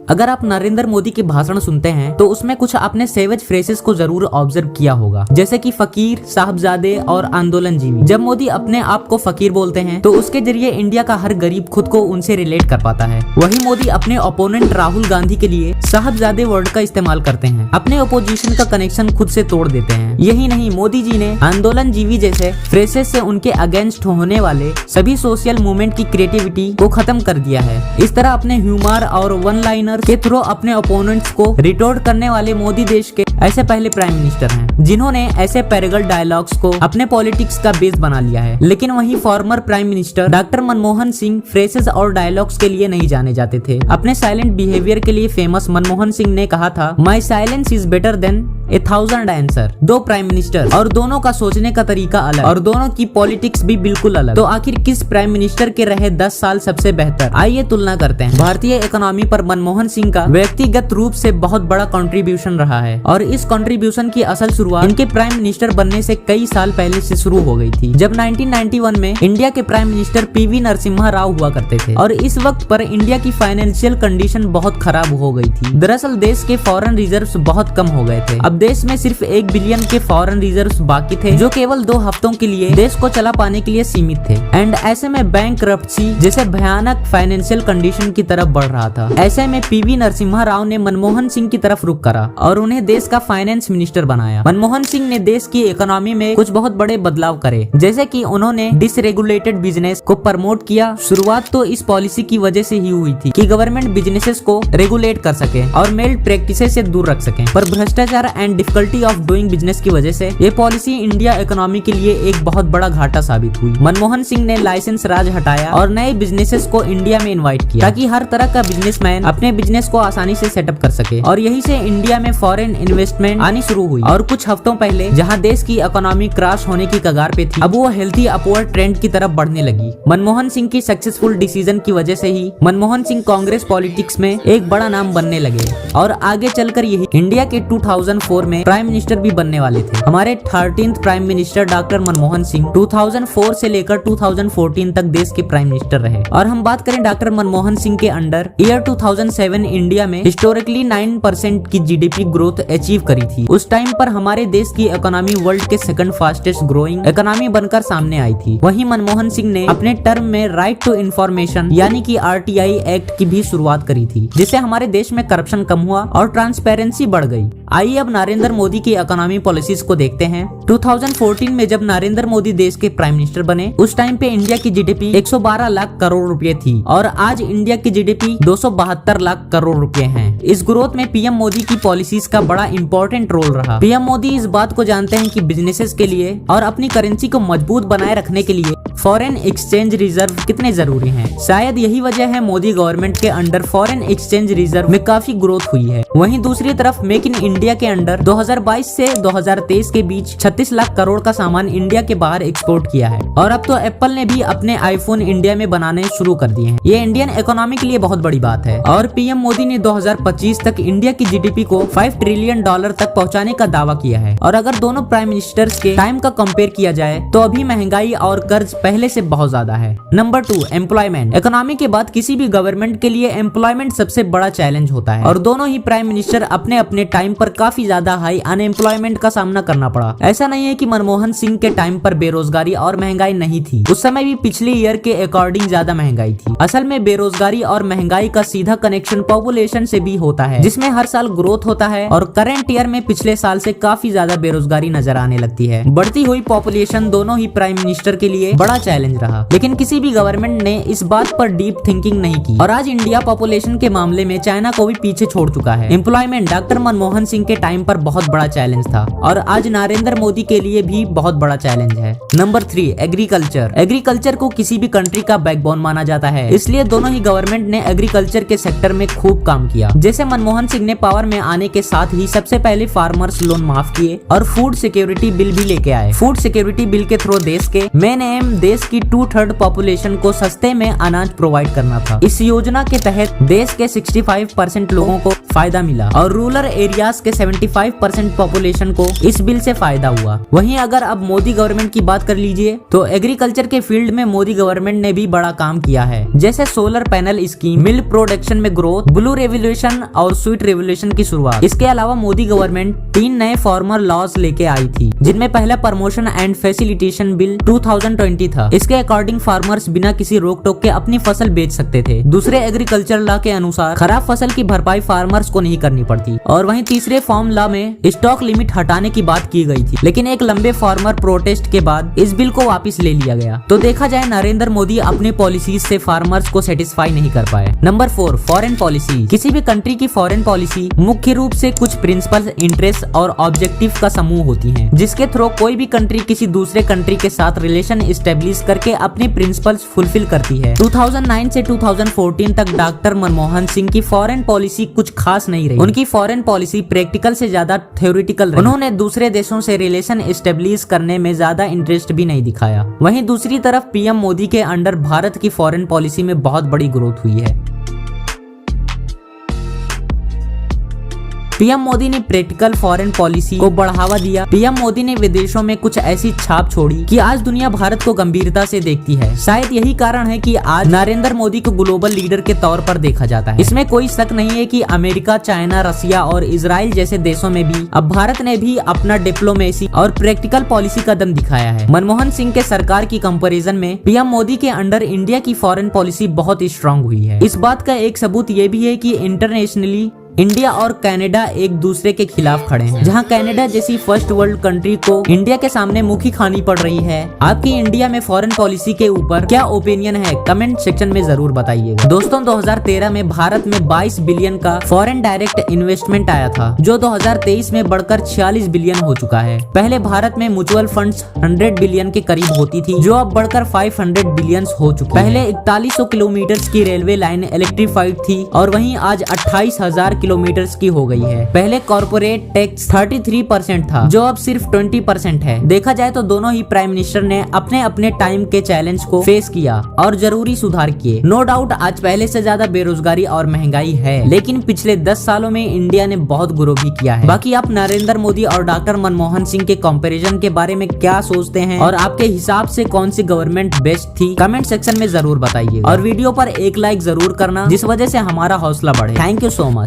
अगर आप नरेंद्र मोदी के भाषण सुनते हैं तो उसमें कुछ आपने सेवेज फ्रेसेस को जरूर ऑब्जर्व किया होगा, जैसे कि फकीर, साहबजादे और आंदोलनजीवी। जब मोदी अपने आप को फकीर बोलते हैं तो उसके जरिए इंडिया का हर गरीब खुद को उनसे रिलेट कर पाता है। वही मोदी अपने ओपोनेंट राहुल गांधी के लिए साहबजादे वर्ड का इस्तेमाल करते हैं, अपने ओपोजिशन का कनेक्शन खुद से तोड़ देते हैं। यही नहीं, मोदी जी ने आंदोलनजीवी जैसे फ्रेसेस से उनके अगेंस्ट होने वाले सभी सोशल मूवमेंट की क्रिएटिविटी को खत्म कर दिया है। इस तरह अपने ह्यूमर और वन लाइनर के थ्रू अपने ओपोनेंट्स को रिटोर्ट करने वाले मोदी देश के ऐसे पहले प्राइम मिनिस्टर हैं जिन्होंने ऐसे पैरेगल डायलॉग्स को अपने पॉलिटिक्स का बेस बना लिया है। लेकिन वही former prime minister doctor Manmohan Singh phrases और डायलॉग्स के लिए नहीं जाने जाते थे। अपने साइलेंट बिहेवियर के लिए फेमस मनमोहन सिंह ने कहा था, my silence is better than 1000 answer. दो प्राइम मिनिस्टर और दोनों का सोचने का तरीका अलग और दोनों की पॉलिटिक्स भी बिल्कुल अलग। तो आखिर किस प्राइम मिनिस्टर के रहे 10 साल सबसे बेहतर? आइए तुलना करते हैं। भारतीय इकोनॉमी पर मनमोहन सिंह का व्यक्तिगत रूप से बहुत बड़ा कंट्रीब्यूशन रहा है और इस कंट्रीब्यूशन की असल शुरुआत इनके प्राइम मिनिस्टर बनने से कई साल पहले से शुरू हो गई थी, जब 1991 में इंडिया के prime minister PV Narasimha Rao हुआ करते थे और इस वक्त पर इंडिया की फाइनेंशियल कंडीशन बहुत खराब हो गई थी। दरअसल देश के फॉरेन रिजर्व्स बहुत कम हो गए थे। अब देश में सिर्फ 1 बिलियन के फॉरेन रिजर्व्स बाकी थे, जो केवल 2 हफ्तों के लिए देश को चला पाने के लिए सीमित थे। एंड ऐसे में बैंकरप्सी जैसे भयानक फाइनेंशियल कंडीशन की तरफ बढ़ रहा था। ऐसे में पीवी नरसिम्हा राव ने मनमोहन सिंह की तरफ रुख करा और उन्हें देश का फाइनेंस मिनिस्टर बनाया। मनमोहन सिंह ने देश की इकोनॉमी में कुछ बहुत बड़े बदलाव करे, जैसे कि उन्होंने डिसरेगुलेटेड बिजनेस को प्रमोट किया। शुरुआत तो इस पॉलिसी की वजह से ही हुई थी कि गवर्नमेंट बिजनेसेस को रेगुलेट कर सके और मेल्ड प्रैक्टिसेस से दूर रख सके, पर भ्रष्टाचार and difficulty of doing business की वजह से ये पॉलिसी इंडिया इकोनॉमी के लिए एक बहुत बड़ा घाटा साबित हुई। मनमोहन सिंह ने लाइसेंस राज हटाया और नए बिजनेसेस को इंडिया में इनवाइट किया ताकि हर तरह का बिजनेसमैन अपने बिजनेस को आसानी से सेटअप कर सके और यही से इंडिया में फॉरेन इन्वेस्टमेंट आनी शुरू हुई। और कुछ हफ्तों पहले जहां देश की इकोनॉमी क्रैश होने की कगार पे थी, अब वो हेल्थी अपवर्ड ट्रेंड की तरफ बढ़ने लगी। मनमोहन सिंह की सक्सेसफुल डिसीजन की वजह से ही मनमोहन सिंह कांग्रेस पॉलिटिक्स में एक बड़ा नाम बनने लगे और आगे चलकर यही इंडिया के 2004 में प्राइम मिनिस्टर भी बनने वाले थे। हमारे 13th prime minister doctor Manmohan Singh 2004 से लेकर 2014 तक देश के प्राइम मिनिस्टर रहे। और हम बात करें डॉक्टर मनमोहन सिंह के अंडर ईयर 2007 इंडिया में हिस्टोरिकली 9% की जीडीपी ग्रोथ अचीव करी थी। उस टाइम पर हमारे देश की इकोनॉमी वर्ल्ड के सेकंड फास्टेस्ट ग्रोइंग इकोनॉमी बनकर सामने आई थी। वहीं मनमोहन सिंह ने अपने टर्म में राइट टू इंफॉर्मेशन यानी कि आरटीआई एक्ट की भी शुरुआत करी थी, जिससे हमारे देश में करप्शन कम हुआ और ट्रांसपेरेंसी बढ़ गई। आइए अब नरेंद्र मोदी की इकोनॉमी पॉलिसीज को देखते हैं। 2014 में जब नरेंद्र मोदी देश के प्राइम मिनिस्टर बने, उस टाइम पे इंडिया की जीडीपी 112 लाख करोड़ रुपए थी और आज इंडिया की जीडीपी 272 लाख करोड़ रुपए है। इस ग्रोथ में पीएम मोदी की पॉलिसीज का बड़ा इंपॉर्टेंट रोल रहा। पीएम मोदी इस बात को जानते हैं कि बिजनेसेस के लिए और अपनी करेंसी को मजबूत बनाए रखने के लिए फॉरेन एक्सचेंज रिजर्व कितने जरूरी हैं। शायद यही वजह है मोदी गवर्नमेंट के अंडर फॉरेन एक्सचेंज रिजर्व में काफी ग्रोथ हुई है। वहीं दूसरी तरफ मेक इन इंडिया के अंडर 2022 से 2023 के बीच 36 लाख करोड़ का सामान इंडिया के बाहर एक्सपोर्ट किया है और अब तो एप्पल ने भी अपने आईफोन इंडिया में बनाने शुरू कर दिए हैं। ये इंडियन इकोनॉमी के लिए बहुत बड़ी बात है और पीएम मोदी ने 2025 तक इंडिया की जीडीपी को $5 ट्रिलियन तक पहुंचाने का दावा किया है। और अगर दोनों प्राइम मिनिस्टर्स के टाइम का कंपेयर किया जाए तो अभी महंगाई और कर्ज पहले से बहुत ज्यादा है। Number 2, employment. इकोनॉमी के बाद किसी भी गवर्नमेंट के लिए एम्प्लॉयमेंट सबसे बड़ा चैलेंज होता है और दोनों ही प्राइम मिनिस्टर अपने अपने टाइम पर काफी ज्यादा हाई अनएम्प्लॉयमेंट का सामना करना पड़ा। ऐसा नहीं है कि मनमोहन सिंह के टाइम पर बेरोजगारी और महंगाई नहीं थी, उस समय भी पिछले ईयर के अकॉर्डिंग ज्यादा महंगाई थी। असल में बेरोजगारी और महंगाई का सीधा कनेक्शन पॉपुलेशन से भी होता है, जिसमें हर साल ग्रोथ होता है और करंट ईयर में पिछले साल से काफी ज्यादा बेरोजगारी नजर आने लगती है। बढ़ती हुई पॉपुलेशन दोनों ही प्राइम मिनिस्टर के लिए बड़ा चैलेंज रहा, लेकिन किसी भी गवर्नमेंट ने इस बात पर डीप थिंकिंग नहीं की और आज इंडिया पॉपुलेशन के मामले में चाइना को भी पीछे छोड़ चुका है। एम्प्लॉयमेंट डॉक्टर मनमोहन सिंह के टाइम पर बहुत बड़ा चैलेंज था और आज नरेंद्र मोदी के लिए भी बहुत बड़ा चैलेंज है। Number 3, agriculture. एग्रीकल्चर को किसी भी कंट्री का बैकबोन माना जाता है, इसलिए दोनों ही गवर्नमेंट ने एग्रीकल्चर के सेक्टर में खूब काम किया। जैसे मनमोहन सिंह ने पावर में आने के साथ ही सबसे पहले फार्मर्स लोन माफ किए और फूड सिक्योरिटी बिल भी लेके आए। फूड सिक्योरिटी बिल के थ्रू देश के मेन एम देश की 2/3 पॉपुलेशन को सस्ते में अनाज प्रोवाइड करना था। इस योजना के तहत देश के 65% लोगों को फायदा मिला और रूरल एरियाज के 25% पॉपुलेशन को इस बिल से फायदा हुआ। वहीं अगर अब मोदी गवर्नमेंट की बात कर लीजिए तो एग्रीकल्चर के फील्ड में मोदी गवर्नमेंट ने भी बड़ा काम किया है, जैसे solar panel scheme, milk production में ग्रोथ, ब्लू रेवोल्यूशन और स्वीट रेवोल्यूशन की शुरुआत। इसके अलावा मोदी गवर्नमेंट 3 नए फार्मर लॉज लेके आई थी, जिनमें पहला प्रमोशन एंड फैसिलिटेशन बिल 2020 था। इसके अकॉर्डिंग फार्मर्स बिना किसी रोक टोक के अपनी फसल बेच सकते थे। दूसरे एग्रीकल्चर लॉ के अनुसार खराब फसल की भरपाई फार्मर्स को नहीं करनी पड़ती। और वहीं तीसरे फार्म लॉ में स्टॉक लिमिट हटाने की बात की गई थी, लेकिन एक लंबे फार्मर प्रोटेस्ट के बाद इस बिल को वापस ले लिया गया। तो देखा जाए नरेंद्र मोदी अपने पॉलिसीज से फार्मर्स को सेटिस्फाई नहीं कर पाए। Number 4, foreign policy. किसी भी कंट्री की फॉरेन पॉलिसी मुख्य रूप से कुछ प्रिंसिपल, इंटरेस्ट और ऑब्जेक्टिव का समूह होती है, जिसके थ्रू कोई भी कंट्री किसी दूसरे कंट्री के साथ रिलेशन एस्टेब्लिश करके अपने प्रिंसिपल्स फुलफिल करती है। 2009 से 2014 तक डॉक्टर मनमोहन सिंह की फॉरेन पॉलिसी कुछ खास नहीं रही। उनकी फॉरेन पॉलिसी प्रैक्टिकल से ज्यादा थ्योरेटिकल रही। उन्होंने दूसरे देशों से रिलेशन एस्टेब्लिश करने में ज्यादा इंटरेस्ट भी नहीं दिखाया। वहीं दूसरी तरफ पीएम मोदी के अंडर भारत की फॉरेन पॉलिसी में बहुत बड़ी ग्रोथ हुई है। पीएम मोदी ने प्रैक्टिकल फॉरेन पॉलिसी को बढ़ावा दिया। पीएम मोदी ने विदेशों में कुछ ऐसी छाप छोड़ी कि आज दुनिया भारत को गंभीरता से देखती है। शायद यही कारण है कि आज नरेंद्र मोदी को ग्लोबल लीडर के तौर पर देखा जाता है। इसमें कोई शक नहीं है कि अमेरिका, चाइना, रसिया और इजराइल जैसे देशों में भी अब भारत ने भी अपना डिप्लोमेसी और प्रैक्टिकल पॉलिसी का दम दिखाया है। मनमोहन सिंह के सरकार की कंपैरिजन में पीएम मोदी के अंडर इंडिया की फॉरेन पॉलिसी बहुत स्ट्रांग हुई है। इस बात का एक सबूत ये भी है कि इंटरनेशनली इंडिया और कनाडा एक दूसरे के खिलाफ खड़े हैं। जहां कनाडा जैसी फर्स्ट वर्ल्ड कंट्री को इंडिया के सामने मुखी खानी पड़ रही है। आपकी इंडिया में फॉरेन पॉलिसी के ऊपर क्या ओपिनियन है, कमेंट सेक्शन में जरूर बताइएगा। दोस्तों 2013 में भारत में 22 बिलियन का फॉरेन डायरेक्ट इन्वेस्टमेंट आया था, जो 2023 में बढ़कर 46 बिलियन हो चुका है। पहले भारत में म्यूचुअल फंड्स 100 बिलियन के करीब होती थी, जो अब बढ़कर 500 बिलियन हो चुकी है। पहले 4100 किलोमीटर की रेलवे लाइन इलेक्ट्रीफाइड थी और वहीं आज 28,000 किलोमीटर की हो गई है। पहले कॉर्पोरेट टैक्स 33% था, जो अब सिर्फ 20% है। देखा जाए तो दोनों ही प्राइम मिनिस्टर ने अपने अपने टाइम के चैलेंज को फेस किया और जरूरी सुधार किए। नो डाउट आज पहले से ज्यादा बेरोजगारी और महंगाई है, लेकिन पिछले 10 सालों में इंडिया ने बहुत ग्रो भी किया है। बाकी आप नरेंद्र मोदी और डॉक्टर मनमोहन सिंह के कंपैरिजन के बारे में क्या सोचते हैं और आपके हिसाब से कौन सी गवर्नमेंट बेस्ट थी, कमेंट सेक्शन में जरूर बताइए और वीडियो पर एक लाइक जरूर करना, जिस वजह से हमारा हौसला बढ़े। Thank you so much.